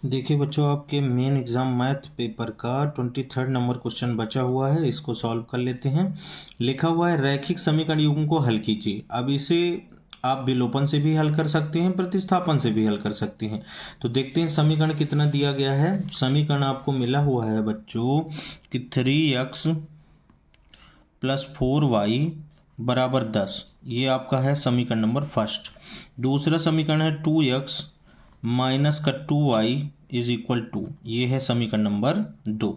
देखिए बच्चों, आपके मेन एग्जाम मैथ पेपर का 23 नंबर क्वेश्चन बचा हुआ है। इसको सॉल्व कर लेते हैं। लिखा हुआ है रैखिक समीकरण युग्म को हल कीजिए। अब इसे आप विलोपन से भी हल कर सकते हैं, प्रतिस्थापन से भी हल कर सकते हैं। तो देखते हैं समीकरण कितना दिया गया है। समीकरण आपको मिला हुआ है बच्चों कि 3x + 4y बराबर 10। ये आपका है समीकरण नंबर फर्स्ट। दूसरा समीकरण है 2x - 2y = 2। ये है समीकरण नंबर 2।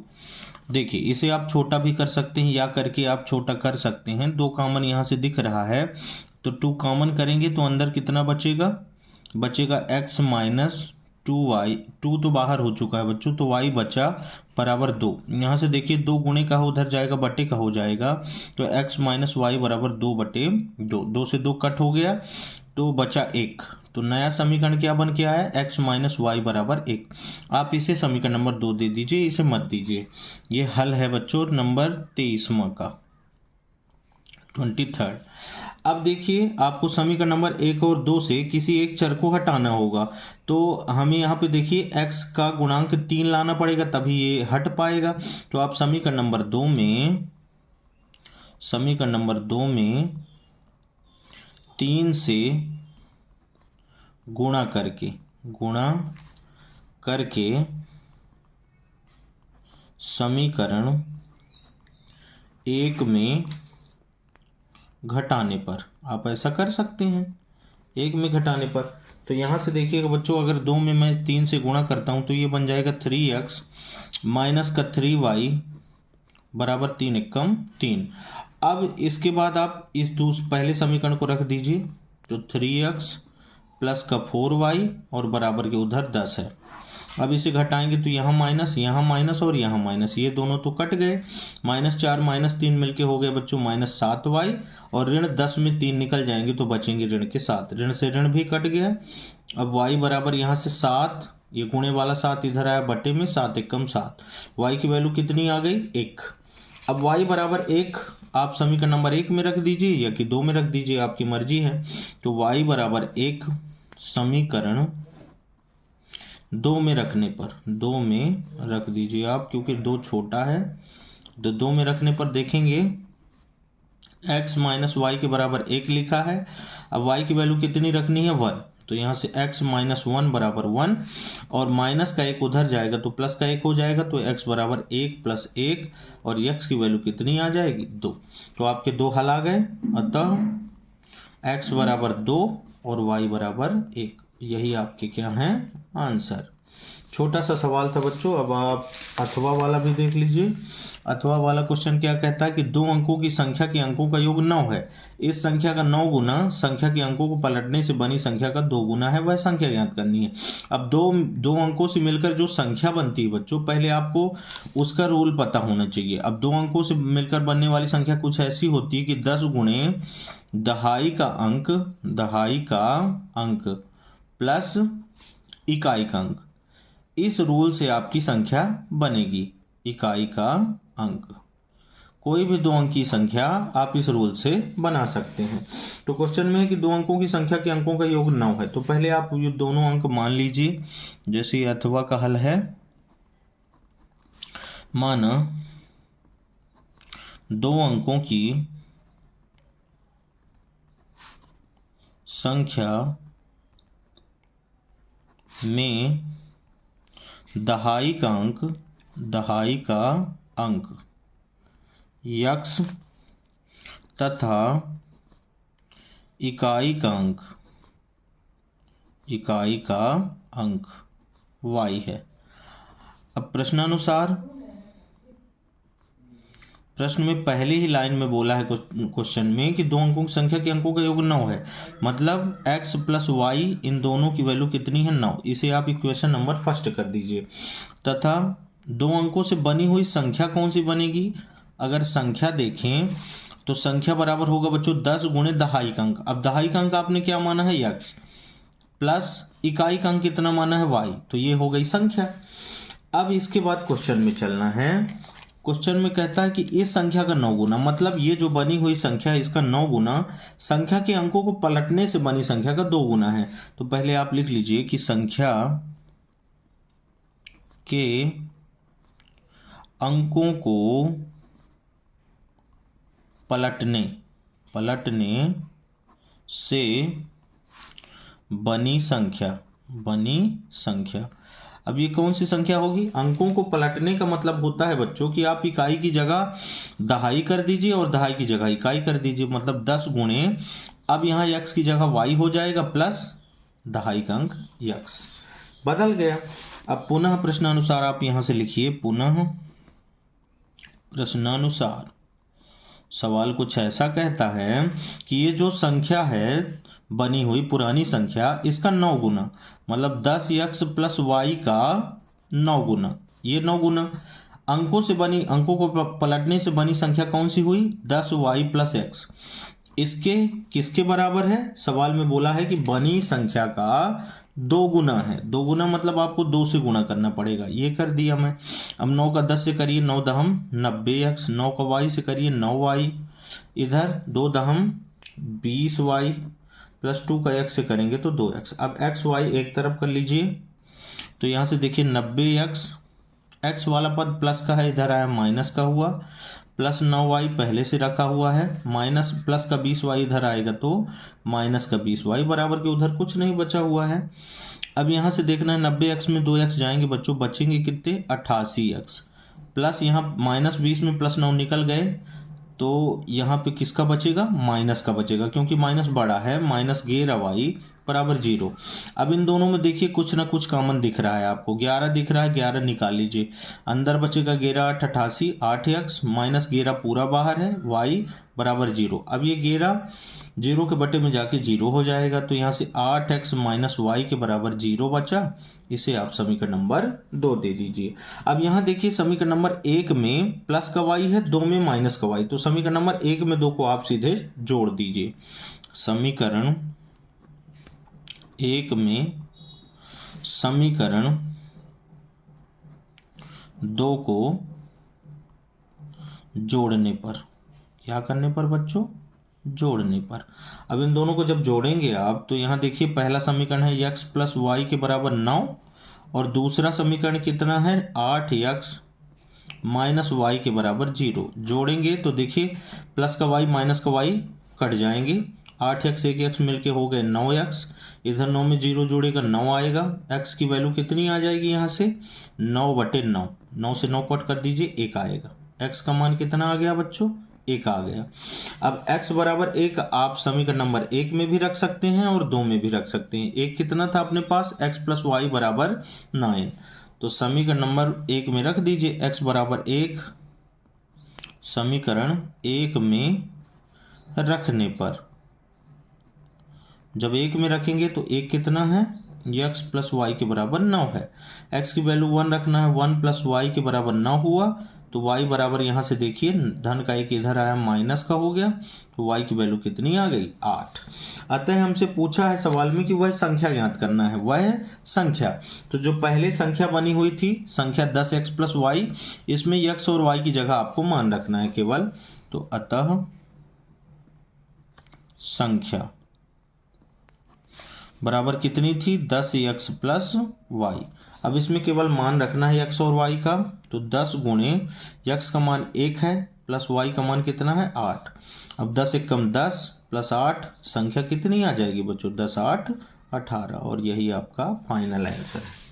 देखिए, इसे आप छोटा भी कर सकते हैं या करके आप छोटा कर सकते हैं। 2 कॉमन यहाँ से दिख रहा है, तो 2 कॉमन करेंगे तो अंदर कितना बचेगा? बचेगा x - 2y। 2 तो बाहर हो चुका है बच्चों, तो y बचा बराबर 2। यहाँ से देखिए 2 गुणे का उधर जाएगा, बटे का हो जाएगा, तो x - y बराबर 2/2। 2 से 2 कट हो गया, तो बचा 1। तो नया समीकरण क्या बन के आया? x - y बराबर 1। आप इसे समीकरण नंबर 2 दे दीजिए, इसे मत दीजिए। ये हल है बच्चों नंबर 23वां का, 23। अब देखिए, आपको समीकरण नंबर 1 और 2 से किसी एक चर को हटाना होगा। तो हमें यहाँ पे देखिए x का गुणांक 3 लाना पड़ेगा, तभी ये हट पाएगा। तो आप समीकरण नंबर 2 में 3 से गुणा करके समीकरण 1 में घटाने पर आप ऐसा कर सकते हैं। 1 में घटाने पर तो यहाँ से देखिएगा बच्चों, अगर 2 में मैं 3 से गुणा करता हूँ तो ये बन जाएगा 3x - 3y बराबर 3 एकम 3। अब इसके बाद आप इस पहले समीकरण को रख दीजिए, तो 3x + 4y और बराबर के उधर 10 है। अब इसे घटाएंगे तो यहाँ माइनस और यहाँ माइनस, ये दोनों तो कट गए। -4 - 3 मिलके हो गए बच्चों -7y, और ऋण 10 में 3 निकल जाएंगे तो बचेंगे ऋण के 7। ऋण से ऋण भी कट गया। अब y बराबर यहाँ से 7, ये गुणे वाला 7 इधर आया, बटे में 7 एकम 7। y की वैल्यू कितनी आ गई? 1। अब y बराबर 1 आप समीकरण नंबर 1 में रख दीजिए या कि 2 में रख दीजिए, आपकी मर्जी है। तो y बराबर 1 समीकरण 2 में रखने पर 2 में रख दीजिए आप, क्योंकि 2 छोटा है। तो 2 में रखने पर देखेंगे x - y के बराबर 1 लिखा है। अब y की वैल्यू कितनी रखनी है? 1। तो यहाँ से x - 1 बराबर 1, और माइनस का 1 उधर जाएगा तो प्लस का 1 हो जाएगा, तो x बराबर 1 + 1, और x की वैल्यू कितनी आ जाएगी? 2। तो आपके 2 हल आ गए। अतः x बराबर 2 और y बराबर 1। यही आपके क्या हैं? आंसर। छोटा सा सवाल था बच्चों। अब आप अथवा वाला भी देख लीजिए। अथवा वाला क्वेश्चन क्या कहता है कि 2 अंकों की संख्या के अंकों का योग 9 है। इस संख्या का 9 गुना संख्या के अंकों को पलटने से बनी संख्या का 2 गुना है, वह संख्या ज्ञात करनी है। अब दो अंकों से मिलकर जो संख्या बनती है बच्चों, पहले आपको उसका रूल पता होना चाहिए। अब 2 अंकों से मिलकर बनने वाली संख्या कुछ ऐसी होती है कि 10 गुणे दहाई का अंक प्लस इकाई का अंक। इस रूल से आपकी संख्या बनेगी। इकाई का अंक, कोई भी 2 अंक की संख्या आप इस रूल से बना सकते हैं। तो क्वेश्चन में है कि 2 अंकों की संख्या के अंकों का योग 9 है। तो पहले आप ये दोनों अंक मान लीजिए। जैसे ये अथवा का हल है, माना 2 अंकों की संख्या में दहाई का अंक x तथा इकाई का अंक y है। अब प्रश्नानुसार, प्रश्न में पहली ही लाइन में बोला है क्वेश्चन में कि 2 अंकों की संख्या के अंकों का योग 9 है, मतलब x + y इन दोनों की वैल्यू कितनी है? 9। इसे आप इक्वेशन नंबर फर्स्ट कर दीजिए। तथा 2 अंकों से बनी हुई संख्या कौन सी बनेगी? अगर संख्या देखें तो संख्या बराबर होगा बच्चों 10 गुणे दहाई का अंक। अब दहाई का अंक आपने क्या माना है? x, प्लस इकाई का अंक कितना माना है? y। तो ये हो गई संख्या। अब इसके बाद क्वेश्चन में चलना है। क्वेश्चन में कहता है कि इस संख्या का 9 गुना, मतलब ये जो बनी हुई संख्या है इसका 9 गुना संख्या के अंकों को पलटने से बनी संख्या का 2 गुना है। तो पहले आप लिख लीजिए कि संख्या के अंकों को पलटने से बनी संख्या। अब ये कौन सी संख्या होगी? अंकों को पलटने का मतलब होता है बच्चों कि आप इकाई की जगह दहाई कर दीजिए और दहाई की जगह इकाई कर दीजिए, मतलब 10 गुणे, अब यहाँ x की जगह y हो जाएगा प्लस दहाई का अंक x बदल गया। अब पुनः प्रश्नानुसार आप यहाँ से लिखिए, पुनः प्रश्नानुसार सवाल कुछ ऐसा कहता है कि ये जो संख्या है बनी हुई पुरानी संख्या, इसका 9 गुना, मतलब 10x प्लस वाई का 9 गुना, ये 9 गुना अंकों को पलटने से बनी संख्या कौन सी हुई? 10y plus x। इसके किसके बराबर है? सवाल में बोला है कि बनी संख्या का 2 गुना है। 2 गुना मतलब आपको 2 से गुना करना पड़ेगा, ये कर दिया मैं। अब 9 का 10 से करिए 9 दहम 90x, 9 का y से करिए 9y, इधर 2 दहम 20y प्लस 2 का x से करेंगे तो 2x। अब x y एक तरफ कर लीजिए, तो यहाँ से देखिए 90x, x वाला पद प्लस का है, इधर आया माइनस का हुआ, प्लस 9y पहले से रखा हुआ है, माइनस प्लस का 20y इधर आएगा तो माइनस का 20y बराबर के उधर कुछ नहीं बचा हुआ है। अब यहाँ से देखना है 90x में 2x जाएंगे बच्चों, बचेंगे कितने? 88x, प्लस यहाँ माइनस 20 में प्लस 9 निकल गए, तो यहाँ पे किसका बचेगा? माइनस का बचेगा, क्योंकि माइनस बड़ा है, माइनस 11y बराबर 0। अब इन दोनों में देखिए कुछ ना कुछ कॉमन दिख रहा है आपको, 11 दिख रहा है, 11 निकाल लीजिए, अंदर बचेगा 11 8 88, 8x माइनस 11 पूरा बाहर है, y बराबर 0। अब ये 11 0 के बटे में जाके 0 हो जाएगा, तो यहाँ से 8x माइनस वाई के बराबर 0 बचा। इसे आप समीकरण नंबर 2 दे दीजिए। अब यहाँ देखिए समीकरण नंबर 1 में प्लस का y है, 2 में माइनस का y, तो समीकरण नंबर 1 में 2 को आप सीधे जोड़ दीजिए। समीकरण 1 में समीकरण 2 को जोड़ने पर, क्या करने पर बच्चों? जोड़ने पर। अब इन दोनों को जब जोड़ेंगे आप, तो यहाँ देखिए पहला समीकरण है x प्लस वाई के बराबर 9, और दूसरा समीकरण कितना है? 8x माइनस वाई के बराबर 0। जोड़ेंगे तो देखिए प्लस का y माइनस का y कट जाएंगे, 8x 1x मिलके हो गए 9x, इधर 9 में 0 जोड़ेगा 9 आएगा, x की वैल्यू कितनी आ जाएगी यहाँ से? 9/9, 9 से 9 कट कर दीजिए, 1 आएगा। x का मान कितना आ गया बच्चों? 1 आ गया। अब x बराबर 1 आप समीकरण नंबर 1 में भी रख सकते हैं और 2 में भी रख सकते हैं। 1 कितना था अपने पास? x प्लस वाई बराबर 9, तो समीकरण नंबर 1 में रख दीजिए x बराबर 1, समीकरण 1 में रखने पर, जब 1 में रखेंगे तो 1 कितना है? x प्लस वाई के बराबर 9 है, x की वैल्यू 1 रखना है, 1 प्लस वाई के बराबर 9 हुआ, तो y बराबर यहाँ से देखिए धन का 1 इधर आया, माइनस का हो गया, तो y की वैल्यू कितनी आ गई? 8। अतः हमसे पूछा है सवाल में कि वह संख्या ज्ञात करना है, वह संख्या, तो जो पहले संख्या बनी हुई थी संख्या 10x प्लस वाई, इसमें x और y की जगह आपको मान रखना है केवल, तो अतः संख्या बराबर कितनी थी? 10x plus Y. अब इसमें केवल मान रखना है x और y का, तो 10 गुणे x का मान 1 है प्लस y का मान कितना है? 8। अब 10 एक कम 10 प्लस 8, संख्या कितनी आ जाएगी बच्चों? 10 8 18, और यही आपका फाइनल आंसर है।